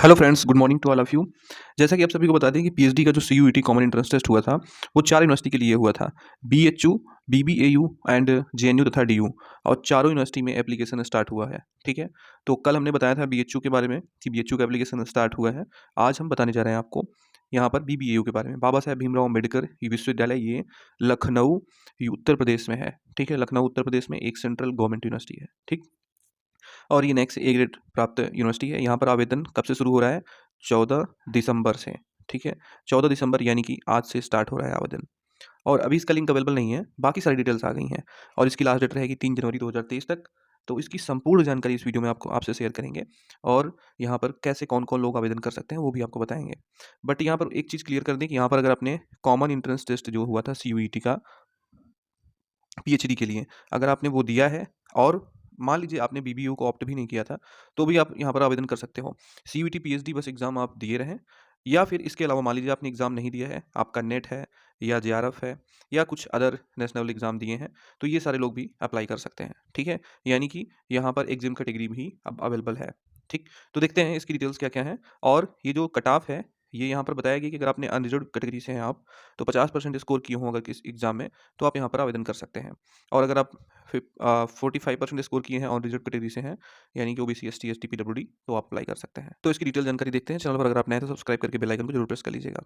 Hello friends, good morning to all of you. जैसा कि आप सभी को बता दें कि पीएचडी का जो सीयूईटी कॉमन एंट्रेंस टेस्ट हुआ था, वो 4 यूनिवर्सिटी के लिए हुआ था। बीएचयू, बीबीएयू एंड जेएनयू तथा डीयू, और चारों यूनिवर्सिटी में एप्लीकेशन स्टार्ट हुआ है। ठीक है, तो कल हमने बताया था बीएचयू के बारे में कि बीएचयू का एप्लीकेशन स्टार्ट हुआ है। आज हम बताने जा रहे हैं आपको यहाँ पर बीबीएयू के बारे में। बाबा साहेब भीमराव अम्बेडकर विश्वविद्यालय, ये लखनऊ, उत्तर प्रदेश में है। ठीक है, लखनऊ उत्तर प्रदेश में एक सेंट्रल गवर्नमेंट यूनिवर्सिटी है। ठीक, और ये नेक्स्ट ए ग्रेड प्राप्त यूनिवर्सिटी है। यहाँ पर आवेदन कब से शुरू हो रहा है? 14 दिसंबर से। ठीक है, 14 दिसंबर यानी कि आज से स्टार्ट हो रहा है आवेदन, और अभी इसका लिंक अवेलेबल नहीं है। बाकी सारी डिटेल्स आ गई हैं, और इसकी लास्ट डेट रहेगी 3 जनवरी 2023 तक। तो इसकी संपूर्ण जानकारी इस वीडियो में आपसे शेयर करेंगे, और यहाँ पर कैसे कौन कौन लोग आवेदन कर सकते हैं वो भी आपको बताएंगे। बट यहाँ पर एक चीज़ क्लियर कर दें कि यहाँ पर अगर आपने कॉमन एंट्रेंस टेस्ट जो हुआ था सीयूईटी का पीएचडी के लिए, अगर आपने वो दिया है, और मान लीजिए आपने बीबीयू को ऑप्ट भी नहीं किया था, तो भी आप यहाँ पर आवेदन कर सकते हो। सीयूईटी पीएचडी बस एग्ज़ाम आप दिए रहें, या फिर इसके अलावा मान लीजिए आपने एग्ज़ाम नहीं दिया है, आपका नेट है या जेआरएफ है या कुछ अदर नेशनल एग्ज़ाम दिए हैं, तो ये सारे लोग भी अप्लाई कर सकते हैं। ठीक है, यानी कि यहाँ पर एग्जाम कैटेगरी भी अब अवेलेबल है। ठीक, तो देखते हैं इसकी डिटेल्स क्या क्या हैं, और ये जो कट ऑफ है, ये यहाँ पर बताया गया कि अगर आपने अनरिजर्व्ड कैटेगरी से हैं आप, तो 50% स्कोर किए हों अगर किस एग्ज़ाम में, तो आप यहाँ पर आवेदन कर सकते हैं। और अगर आप 45% स्कोर किए हैं और रिजर्व कैटेगरी से हैं, यानी कि ओबीसी, एसटी, एसटी, पीडब्ल्यूडी, तो आप अप्लाई कर सकते हैं। तो इसकी डिटेल जानकारी देखते हैं। चैनल पर अगर आप नए हैं तो सब्सक्राइब करके बेल आइकन को जरूर प्रेस कर लीजिएगा।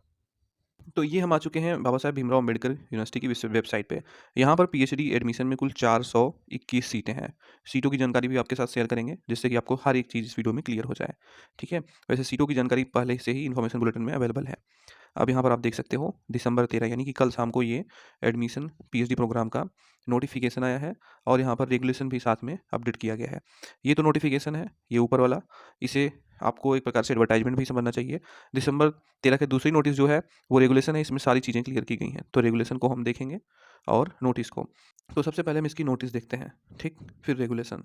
तो ये हम आ चुके हैं बाबा साहेब भीमराव अम्बेडकर यूनिवर्सिटी की वेबसाइट पे। यहाँ पर पीएचडी एडमिशन में कुल 421 सीटें हैं। सीटों की जानकारी भी आपके साथ शेयर करेंगे, जिससे कि आपको हर एक चीज़ इस वीडियो में क्लियर हो जाए। ठीक है, वैसे सीटों की जानकारी पहले से ही इन्फॉर्मेशन बुलेटिन में अवेलेबल है। अब यहाँ पर आप देख सकते हो दिसंबर 13 यानी कि कल शाम को ये एडमिशन पीएचडी प्रोग्राम का नोटिफिकेशन आया है, और यहाँ पर रेगुलेशन भी साथ में अपडेट किया गया है। ये तो नोटिफिकेशन है, ये ऊपर वाला, इसे आपको एक प्रकार से एडवर्टाइजमेंट भी समझना चाहिए। दिसंबर 13 के दूसरी नोटिस जो है वो रेगुलेशन है, इसमें सारी चीज़ें क्लियर की गई हैं। तो रेगुलेशन को हम देखेंगे और नोटिस को। तो सबसे पहले हम इसकी नोटिस देखते हैं, ठीक, फिर रेगुलेशन।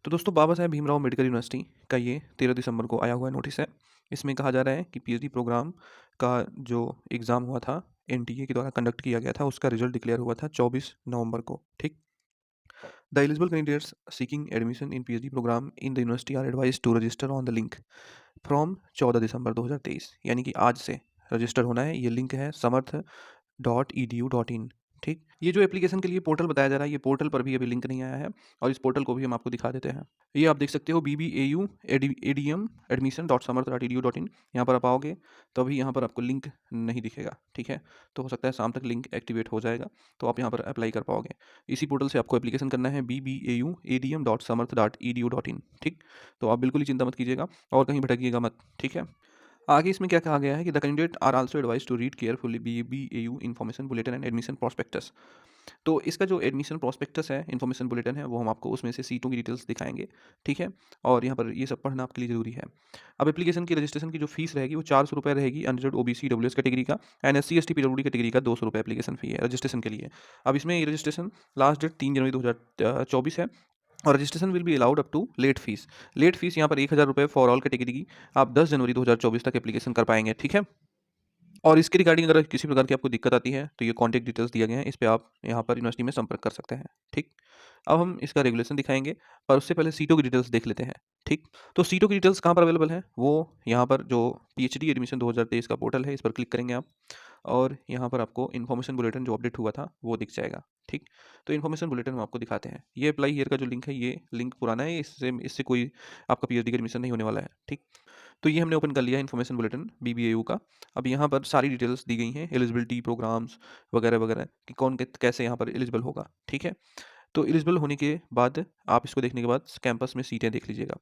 तो दोस्तों, बाबा साहेब भीमराव अम्बेडकर यूनिवर्सिटी का ये 13 दिसंबर को आया हुआ नोटिस है। इसमें कहा जा रहा है कि पीएचडी प्रोग्राम का जो एग्ज़ाम हुआ था, एनटीए के द्वारा कंडक्ट किया गया था, उसका रिजल्ट डिक्लेयर हुआ था 24 नवंबर को। ठीक, the eligible candidates seeking admission in PhD programme in the university are advise to register on the link from 14 December 2023, यानी कि आज से रजिस्टर होना है। ये लिंक है samarth.edu.in। ठीक, ये जो एप्लीकेशन के लिए पोर्टल बताया जा रहा है, ये पोर्टल पर भी अभी लिंक नहीं आया है, और इस पोर्टल को भी हम आपको दिखा देते हैं। ये आप देख सकते हो, BBAU ADM admission.samarth.edu.in। यहाँ पर आप आओगे तो अभी यहाँ पर आपको लिंक नहीं दिखेगा। ठीक है, तो हो सकता है शाम तक लिंक एक्टिवेट हो जाएगा, तो आप यहाँ पर अप्लाई कर पाओगे। इसी पोर्टल से आपको एप्लीकेशन करना है, BBAU ADM.samarth.edu.in। ठीक, तो आप बिल्कुल ही चिंता मत कीजिएगा और कहीं भटकिएगा मत। ठीक है, आगे इसमें क्या कहा गया है कि the candidate are also advise to read carefully BBAU information bulletin and admission prospectus. तो इसका जो एडमिशन प्रोस्पेक्टस है, इन्फॉर्मेशन बुलेटिन है, वो हम आपको उसमें से सीटों की डिटेल्स दिखाएंगे। ठीक है, और यहाँ पर ये सब पढ़ना आपके लिए ज़रूरी है। अब एप्लीकेशन की रजिस्ट्रेशन की जो फीस रहेगी वो 400 रुपये रहेगी अनरिजर्व्ड ओबीसी डब्ल्यूएस कैटेगरी का, and SC ST PWD category का 200 रुपये एप्लीकेशन फी है रजिस्ट्रेशन के लिए। अब इसमें ये रजिस्ट्रेशन लास्ट डेट 3 जनवरी 2024 है, और registration will be allowed up to late fees. Late fees यहाँ पर 1000 रुपये फॉर ऑल कैटेगरी की आप 10 जनवरी 2024 तक एप्लीकेशन कर पाएंगे। ठीक है, और इसके रिगार्डिंग अगर किसी प्रकार की आपको दिक्कत आती है, तो ये कॉन्टैक्ट डिटेल्स दिए गए हैं, इस पे आप यहाँ पर यूनिवर्सिटी में संपर्क कर सकते हैं। ठीक, अब हम इसका रेगुलेशन दिखाएंगे, पर उससे पहले सीटों की डिटेल्स देख लेते हैं। ठीक, तो सीटों की डिटेल्स कहाँ पर अवेलेबल है, वो यहाँ पर जो पीएचडी एडमिशन 2023 का पोर्टल है, इस पर क्लिक करेंगे आप, और यहाँ पर आपको इन्फॉर्मेशन बुलेटिन जो अपडेट हुआ था वो दिख जाएगा। ठीक, तो इन्फॉर्मेशन बुलेटिन हम आपको दिखाते हैं। ये अप्लाई हियर का जो लिंक है, ये लिंक पुराना है, इससे इससे कोई आपका पीएचडी का एडमिशन नहीं होने वाला है। ठीक, तो ये हमने ओपन कर लिया है इन्फॉर्मेशन बुलेटिन बीबीएयू का। अब यहाँ पर सारी डिटेल्स दी गई हैं, एलिजिबिलिटी, प्रोग्राम्स वगैरह वगैरह, कि कौन कैसे यहाँ पर एलिजिबल होगा। ठीक है, तो एलिजिबल होने के बाद आप इसको देखने के बाद कैंपस में सीटें देख लीजिएगा।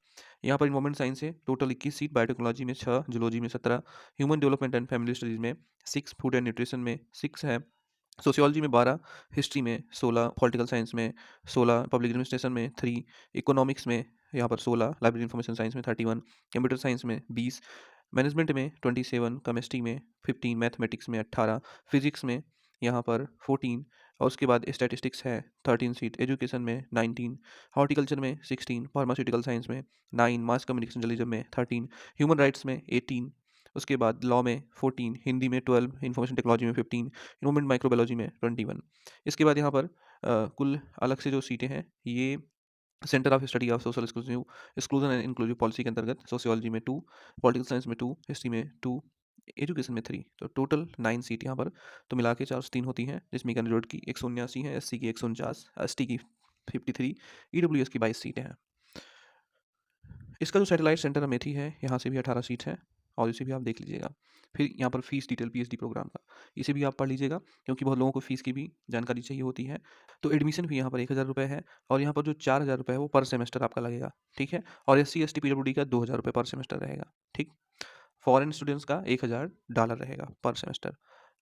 यहाँ पर इन्वायरमेंट साइंस से टोटल 21 सीट, बायोटेक्नोलॉजी में 6, जूलॉजी में 17, human development and family studies में 6, फूड एंड न्यूट्रिशन में 6 है, सोशियोलॉजी में 12, हिस्ट्री में 16, पॉलिटिकल साइंस में 16, पब्लिक एडमिनिस्ट्रेशन में 3, इकोनॉमिक्स में यहाँ पर 16, लाइब्रेरी इंफॉर्मेशन साइंस में 31, कंप्यूटर साइंस में 20, मैनेजमेंट में 27, केमिस्ट्री में 15, मैथमेटिक्स में 18, फिजिक्स में यहाँ पर 14, और उसके बाद स्टैटिस्टिक्स है 13 सीट, एजुकेशन में 19, हॉर्टिकल्चर में 16, फार्मास्यूटिकल साइंस में 9, मास कम्युनिकेशन जर्नलिज्म में 13, ह्यूमन राइट्स में 18, उसके बाद लॉ में 14, हिंदी में 12, इंफॉर्मेशन टेक्नोलॉजी में 15, ह्यूमन माइक्रोबायोलॉजी में 21। इसके बाद यहाँ पर कुल अलग से जो सीटें हैं, ये centre of study of social exclusion and inclusive policy के अंतर्गत सोशियोलॉजी में 2, पॉलिटिकल साइंस में 2, हिस्ट्री में 2, एजुकेशन में 3, तो टोटल 9 सीट यहाँ पर तो मिला के 403 होती हैं, जिसमें कैंडिडेट की 179 है, SC की 149, ST की 53, EWS की 22 सीटें हैं। इसका जो सैटेलाइट सेंटर अमेठी है, यहाँ से भी 18 सीट है और इसे भी आप देख लीजिएगा। फिर यहाँ पर फीस डिटेल PhD प्रोग्राम का, इसे भी आप पढ़ लीजिएगा क्योंकि बहुत लोगों को फीस की भी जानकारी चाहिए होती है। तो एडमिशन फी यहाँ पर 1000 रुपये है और यहाँ पर जो 4000 रुपये है वो पर सेमेस्टर आपका लगेगा, ठीक है। और SC ST PWD का 2000 रुपये पर सेमेस्टर रहेगा, ठीक। फॉरेन स्टूडेंट्स का $1000 रहेगा पर सेमेस्टर।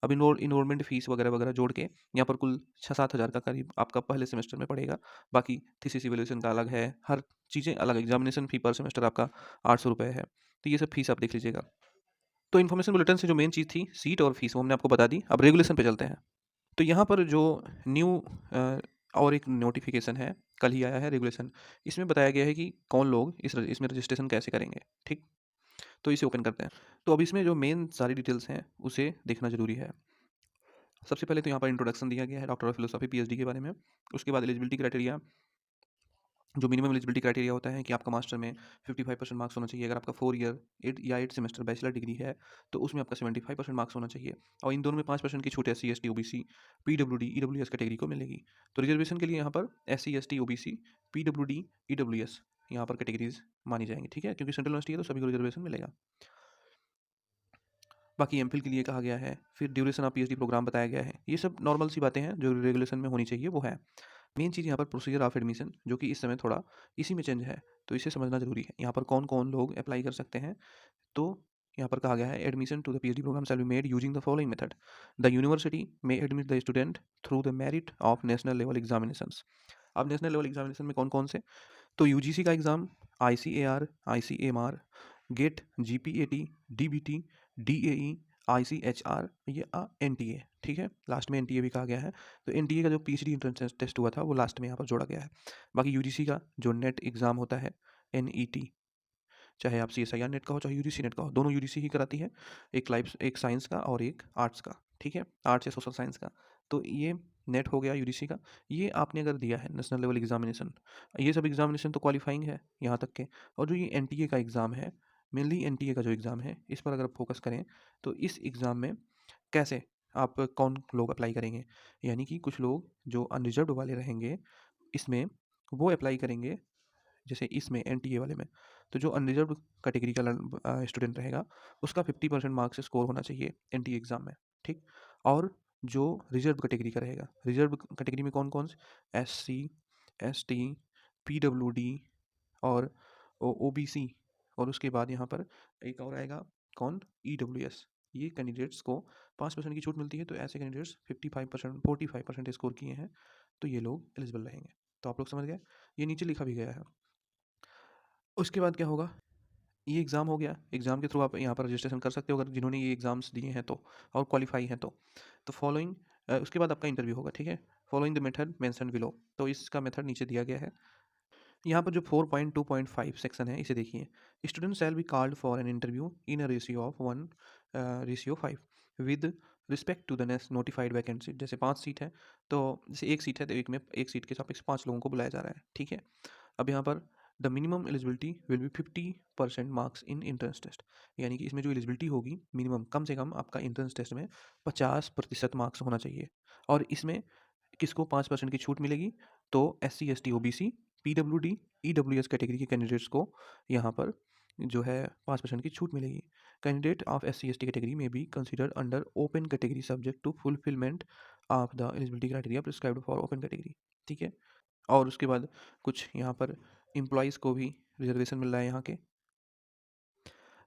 अब इनरोलमेंट फीस वगैरह वगैरह जोड़ के यहाँ पर कुल 6-7 हज़ार का करीब आपका पहले सेमेस्टर में पड़ेगा। बाकी थीसिस इवैल्यूएशन का अलग है, हर चीज़ें अलग। एग्जामिनेशन फ़ी पर सेमेस्टर आपका 800 रुपये है। तो ये सब फीस आप देख लीजिएगा। तो इन्फॉर्मेशन बुलेटिन से जो मेन चीज़ थी सीट और फीस वो हमने आपको बता दी। अब रेगुलेशन पे चलते हैं। तो यहाँ पर जो न्यू और एक नोटिफिकेशन है, कल ही आया है रेगुलेशन। इसमें बताया गया है कि कौन लोग इसमें रजिस्ट्रेशन कैसे करेंगे, ठीक। तो इसे ओपन करते हैं। तो अब इसमें जो मेन सारी डिटेल्स हैं उसे देखना ज़रूरी है। सबसे पहले तो यहाँ पर इंट्रोडक्शन दिया गया है डॉक्टर ऑफ फिलोसॉफी PhD के बारे में। उसके बाद एलिजिबिलिटी क्राइटेरिया, जो मिनिमम एलिजिबिलिटी क्राइटेरिया होता है कि आपका मास्टर में 55% मार्क्स होना चाहिए। अगर आपका 4 ईयर 8 सेमेस्टर बैचलर डिग्री है तो उसमें आपका 75% मार्क्स होना चाहिए और इन दोनों में 5% की छूट SC ST OBC PWD EWS category को मिलेगी। तो रिजर्वेशन के लिए यहाँ पर SC ST OBC PWD EWS यहाँ पर कैटेगरीज मानी जाएंगी, ठीक है, क्योंकि सेंट्रल यूनिवर्सिटी है तो सभी को रिजर्वेशन मिलेगा। बाकी एमफिल के लिए कहा गया है, फिर ड्यूरेशन ऑफ PhD प्रोग्राम बताया गया है। ये सब नॉर्मल सी बातें हैं जो रेगुलेशन में होनी चाहिए वो है। मेन चीज़ यहाँ पर प्रोसीजर ऑफ एडमिशन जो कि इस समय थोड़ा इसी में चेंज है, तो इसे समझना ज़रूरी है। यहाँ पर कौन कौन लोग अप्लाई कर सकते हैं, तो यहाँ पर कहा गया है admission to the PhD program shall be made using the following method. The university में admit the student through the merit of national level examinations. अब नेशनल लेवल एग्जामिनेशन में कौन कौन से, तो UGC का exam, ICAR, ICMR, GATE, GPAT, DBT, DAE, ICHR, ये NTA, ठीक है। लास्ट में NTA भी कहा गया है। तो NTA का जो PhD एंट्रेंस टेस्ट हुआ था वो लास्ट में यहाँ पर जोड़ा गया है। बाकी UGC का जो नेट एग्ज़ाम होता है NET, चाहे आप CSIR नेट का हो चाहे UGC नेट का हो, दोनों UGC ही कराती है। एक साइंस का और एक आर्ट्स का, ठीक है, आर्ट्स या सोशल साइंस का। तो ये नेट हो गया UGC का। ये आपने अगर दिया है नेशनल लेवल एग्जामिनेशन, ये सब एग्जामिनेशन तो क्वालिफाइंग है यहाँ तक के। और जो ये NTA का एग्ज़ाम है, मेनली NTA का जो एग्ज़ाम है इस पर अगर फोकस करें तो इस एग्ज़ाम में कैसे आप कौन लोग अप्लाई करेंगे, यानी कि कुछ लोग जो अनरिजर्व्ड वाले रहेंगे इसमें वो अप्लाई करेंगे। जैसे इसमें NTA वाले में तो जो अनरिजर्व्ड कैटेगरी का स्टूडेंट रहेगा उसका 50% मार्क्स स्कोर होना चाहिए NTA एग्ज़ाम में, ठीक। और जो रिजर्व कैटेगरी का रहेगा, रिजर्व कैटेगरी में कौन कौन से, SC ST PWD और OBC, और उसके बाद यहाँ पर एक और आएगा कौन, EWS। ये कैंडिडेट्स को 5% की छूट मिलती है। तो ऐसे कैंडिडेट्स 55% 45% स्कोर किए हैं तो ये लोग एलिजिबल रहेंगे। तो आप लोग समझ गए, ये नीचे लिखा भी गया है। उसके बाद क्या होगा, ये एग्ज़ाम हो गया। एग्ज़ाम के थ्रू आप यहाँ पर रजिस्ट्रेशन कर सकते हो अगर जिन्होंने ये एग्ज़ाम्स दिए हैं तो और क्वालिफाई हैं तो। फॉलोइंग उसके बाद आपका इंटरव्यू होगा, ठीक है। Following the method mentioned below, तो इसका मेथड नीचे दिया गया है। यहाँ पर जो 4.2.5 सेक्शन है इसे देखिए। Student shall be called for an interview in a ratio of 1:5 with respect to the next notified vacancy. जैसे 5 सीट है तो जैसे एक सीट है तो एक सीट के सापेक्ष 5 लोगों को बुलाया जा रहा है, ठीक है। अब यहाँ पर the minimum eligibility will be 50% marks in entrance test, यानी कि इसमें जो एलिजिबिलिटी होगी मिनिमम कम से कम आपका एंट्रेंस टेस्ट में 50% मार्क्स होना चाहिए। और इसमें किसको 5% की छूट मिलेगी, तो SC ST OBC PWD EWS category के कैंडिडेट्स को यहाँ पर जो है 5% की छूट मिलेगी। Candidate of SC ST category may be considered under open category subject to fulfilment of the eligibility criteria prescribed for open category, ठीक है। और उसके बाद कुछ यहाँ पर एम्प्लॉयज़ को भी रिजर्वेशन मिल रहा है यहाँ के।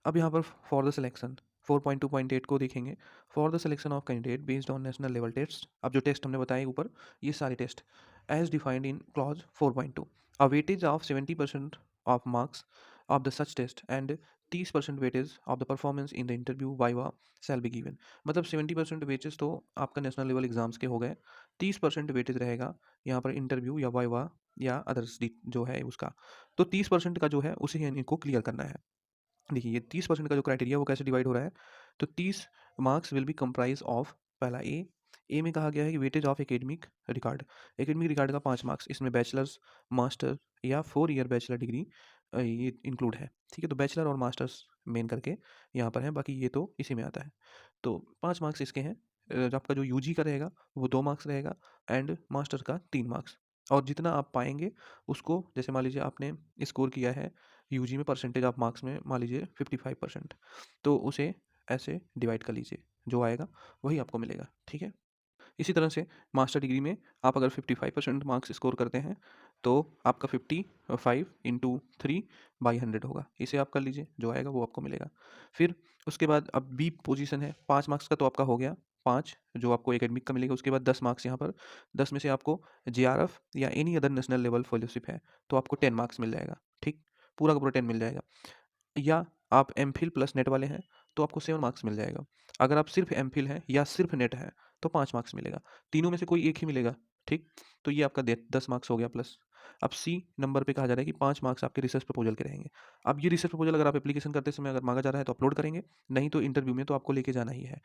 अब यहाँ पर फॉर द सिलेक्शन 4.2.8 को देखेंगे। For the selection of candidate based on national level test, अब जो टेस्ट हमने बताए ऊपर ये सारे test as defined in clause 4.2, a weightage of 70% of marks of the such test and 30% weightage of the performance in the interview viva shall be given. मतलब 70% weightage तो आपका नेशनल लेवल एग्जाम्स के हो गए, 30% वेटेज रहेगा यहाँ पर interview या वाइवा या अदर्स जो है उसका। तो 30% का जो है उसे इनको क्लियर करना है। देखिए ये 30% का जो क्राइटेरिया वो कैसे डिवाइड हो रहा है, तो 30 marks will be comprise of पहला ए में कहा गया है कि weightage of academic record, academic record का 5 मार्क्स, इसमें बैचलर्स, मास्टर या 4 ईयर बैचलर डिग्री ये इंक्लूड है। ठीक है, तो बैचलर और मास्टर्स मेन करके यहाँ पर है, बाकी ये तो इसी में आता है। तो 5 मार्क्स इसके हैं। जो आपका जो यूजी का रहेगा वो 2 मार्क्स रहेगा एंड मास्टर का 3 मार्क्स। और जितना आप पाएंगे उसको, जैसे मान लीजिए आपने स्कोर किया है यूजी में, परसेंटेज ऑफ मार्क्स में मान लीजिए 55%, तो उसे ऐसे डिवाइड कर लीजिए, जो आएगा वही आपको मिलेगा। ठीक है, इसी तरह से मास्टर डिग्री में आप अगर 55% मार्क्स स्कोर करते हैं तो आपका 55 इंटू 3/100 होगा, इसे आप कर लीजिए, जो आएगा वो आपको मिलेगा। फिर उसके बाद अब बी पोजीशन है, 5 मार्क्स का तो आपका हो गया, 5 जो आपको एकेडमिक का मिलेगा। उसके बाद 10 मार्क्स यहाँ पर, 10 में से आपको जेआरएफ या any other national level fellowship है तो आपको 10 मार्क्स मिल जाएगा। ठीक, पूरा का पूरा 10 मिल जाएगा। या आप एमफिल प्लस नेट वाले हैं तो आपको 7 मार्क्स मिल जाएगा। अगर आप सिर्फ एमफिल हैं या सिर्फ नेट है तो 5 मार्क्स मिलेगा। तीनों में से कोई एक ही मिलेगा। ठीक, तो ये आपका 10 मार्क्स हो गया प्लस। अब सी नंबर पे कहा जा रहा है कि 5 मार्क्स आपके रिसर्च प्रपोजल के रहेंगे। अब ये रिसर्च प्रपोजल अगर आप एप्लीकेशन करते समय अगर मांगा जा रहा है तो अपलोड करेंगे, नहीं तो इंटरव्यू में तो आपको लेके जाना ही है।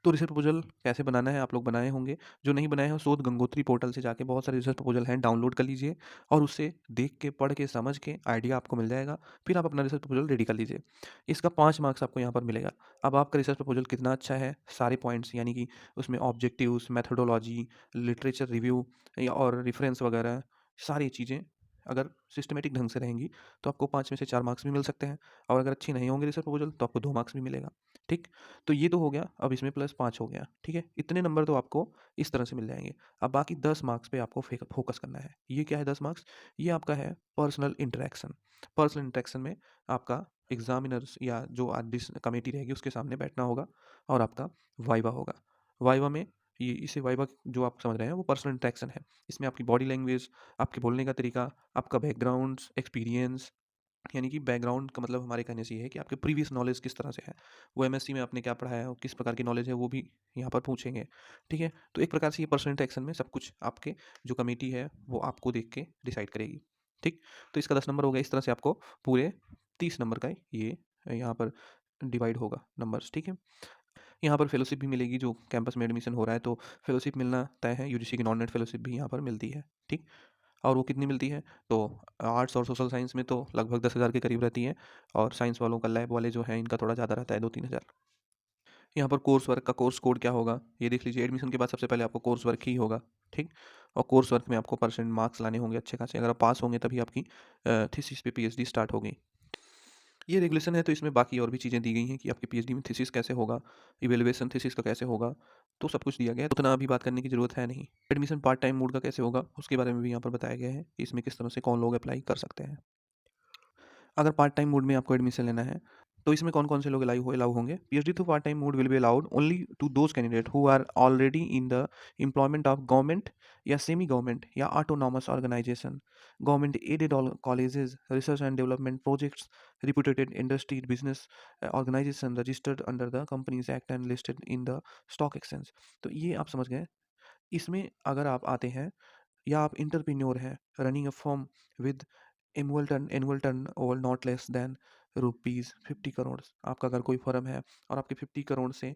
तो रिसर्च प्रपोजल कैसे बनाना है, आप लोग बनाए होंगे। जो नहीं बनाए हैं शोध गंगोत्री पोर्टल से जाके बहुत सारे रिसर्च प्रपोजल हैं, डाउनलोड कर लीजिए और उससे देख के, पढ़ के, समझ के आइडिया आपको मिल जाएगा। फिर आप अपना रिसर्च प्रपोजल रेडी कर लीजिए। इसका 5 मार्क्स आपको यहाँ पर मिलेगा। अब आपका रिसर्च प्रपोजल कितना अच्छा है, सारे पॉइंट्स यानी कि उसमें ऑब्जेक्टिव्स, मेथोडोलॉजी, लिटरेचर रिव्यू या और रेफरेंस वगैरह सारी चीज़ें अगर सिस्टमेटिक ढंग से रहेंगी तो आपको 5 में से 4 मार्क्स भी मिल सकते हैं। और अगर अच्छी नहीं होंगे रिसर्च प्रपोजल तो आपको 2 मार्क्स भी मिलेगा। ठीक, तो ये तो हो गया, अब इसमें +5 हो गया। ठीक है, इतने नंबर तो आपको इस तरह से मिल जाएंगे। अब बाकी 10 मार्क्स पे आपको फोकस करना है। ये क्या है 10 मार्क्स? ये आपका है पर्सनल इंटरेक्शन। पर्सनल इंटरेक्शन में आपका एग्जामिनर्स या जो डिस कमेटी रहेगी उसके सामने बैठना होगा और आपका वाइवा होगा। वाइवा में ये इसे वाइवा जो आप समझ रहे हैं वो पर्सनल इंटरेक्शन है। इसमें आपकी बॉडी लैंग्वेज, आपके बोलने का तरीका, आपका बैकग्राउंड एक्सपीरियंस, यानी कि बैकग्राउंड का मतलब हमारे कहने से ये है कि आपके प्रीवियस नॉलेज किस तरह से है, वो एमएससी में आपने क्या पढ़ा है और किस प्रकार की नॉलेज है वो भी यहाँ पर पूछेंगे। ठीक है, तो एक प्रकार से ये पर्सनल इंटरेक्शन में सब कुछ आपके जो कमेटी है वो आपको देख के डिसाइड करेगी। ठीक, तो इसका 10 नंबर हो गया। इस तरह से आपको पूरे 30 नंबर का ये यहाँ पर डिवाइड होगा नंबर्स। ठीक है, यहाँ पर फेलोशिप भी मिलेगी, जो कैंपस में एडमिशन हो रहा है तो फेलोशिप मिलना तय है। यूजीसी की नॉन नेट फेलोशिप भी यहाँ पर मिलती है। ठीक, और वो कितनी मिलती है? तो आर्ट्स और सोशल साइंस में तो लगभग 10,000 के करीब रहती है और साइंस वालों का, लैब वाले जो हैं, इनका थोड़ा ज़्यादा रहता है, 2-3 हज़ार। यहाँ पर कोर्स वर्क का कोर्स कोड क्या होगा ये देख लीजिए। एडमिशन के बाद सबसे पहले आपको कोर्स वर्क ही होगा। ठीक, और कोर्स वर्क में आपको परसेंट मार्क्स लाने होंगे अच्छे खासे। अगर आप पास होंगे तभी आपकी थीसिस पे पीएचडी स्टार्ट होगी। ये रेगुलेशन है तो इसमें बाकी और भी चीज़ें दी गई हैं कि आपके पीएचडी में थीसिस कैसे होगा, इवैल्यूएशन थीसिस का कैसे होगा, तो सब कुछ दिया गया है। उतना अभी बात करने की ज़रूरत है नहीं। एडमिशन पार्ट टाइम मोड का कैसे होगा उसके बारे में भी यहाँ पर बताया गया है कि इसमें किस तरह से कौन लोग अप्लाई कर सकते हैं। अगर पार्ट टाइम मोड में आपको एडमिशन लेना है तो इसमें कौन कौन से लोग अलाउ होंगे? PhD through part time mode will be allowed only to those candidate who are already in the employment of government या सेमी गवर्नमेंट या autonomous organisation, government aided colleges, research and development projects, reputed industry business organisation registered under the companies act and listed in the stock exchange. तो ये आप समझ गए। इसमें अगर आप आते हैं या आप इंटरप्रेन्योर हैं running a firm with annual turn over not less than ₹50 crore, आपका अगर कोई फर्म है और आपके 50 करोड़ से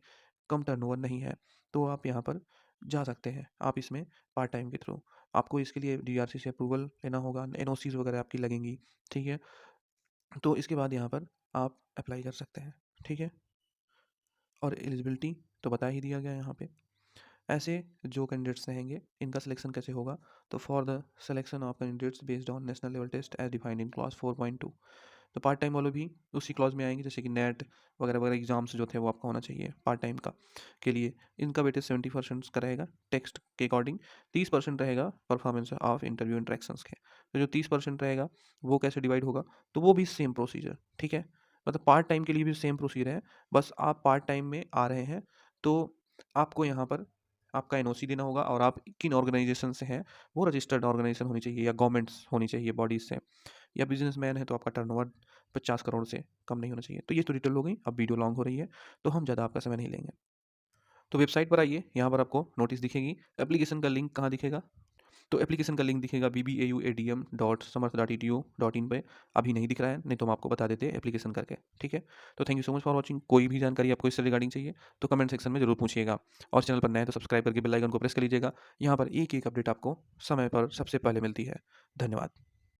कम टर्नओवर नहीं है तो आप यहाँ पर जा सकते हैं। आप इसमें पार्ट टाइम के थ्रू, आपको इसके लिए डीआरसी से अप्रूवल लेना होगा, एनओसीज वगैरह आपकी लगेंगी। ठीक है, तो इसके बाद यहाँ पर आप अप्लाई कर सकते हैं। ठीक है, और एलिजिबिलिटी तो बता ही दिया गया यहाँ पे। ऐसे जो कैंडिडेट्स रहेंगे इनका सिलेक्शन कैसे होगा? तो for the selection of candidates based on national level test as defined in clause 4.2, तो पार्ट टाइम वालों भी उसी क्लॉज में आएंगे, जैसे कि नेट वगैरह वगैरह एग्जाम्स जो थे वो आपका होना चाहिए पार्ट टाइम का के लिए। इनका वेटेज 70% का रहेगा टेक्स्ट के अकॉर्डिंग, 30% रहेगा परफॉर्मेंस ऑफ इंटरव्यू इंटरेक्शंस के। तो जो 30% रहेगा वो कैसे डिवाइड होगा? तो वो भी सेम प्रोसीजर। ठीक है, मतलब पार्ट टाइम के लिए भी सेम प्रोसीजर है, बस आप पार्ट टाइम में आ रहे हैं तो आपको यहाँ पर आपका एनओसी देना होगा और आप किन ऑर्गेनाइजेशन से हैं, वो रजिस्टर्ड ऑर्गेनाइजेशन होनी चाहिए या गवर्नमेंट्स होनी चाहिए बॉडीज से, या बिजनेसमैन है तो आपका टर्नओवर 50 करोड़ से कम नहीं होना चाहिए। तो ये तो डिटेल हो गई। अब वीडियो लॉन्ग हो रही है तो हम ज़्यादा आपका समय नहीं लेंगे। तो वेबसाइट पर आइए, यहाँ पर आपको नोटिस दिखेगी। एप्लीकेशन का लिंक कहाँ दिखेगा? तो एप्लीकेशन का लिंक दिखेगा bbauadm.samarth.edu.in पे। अभी नहीं दिख रहा है, नहीं तो हम आपको बता देते हैं एप्लीकेशन करके, ठीक है। तो thank you so much for watching. कोई भी जानकारी आपको इससे रिगार्डिंग चाहिए तो कमेंट सेक्शन में जरूर पूछिएगा, और चैनल पर नए हैं तो सब्सक्राइब करके बेल आइकन को प्रेस कर लीजिएगा। यहाँ पर एक एक अपडेट आपको समय पर सबसे पहले मिलती है। धन्यवाद।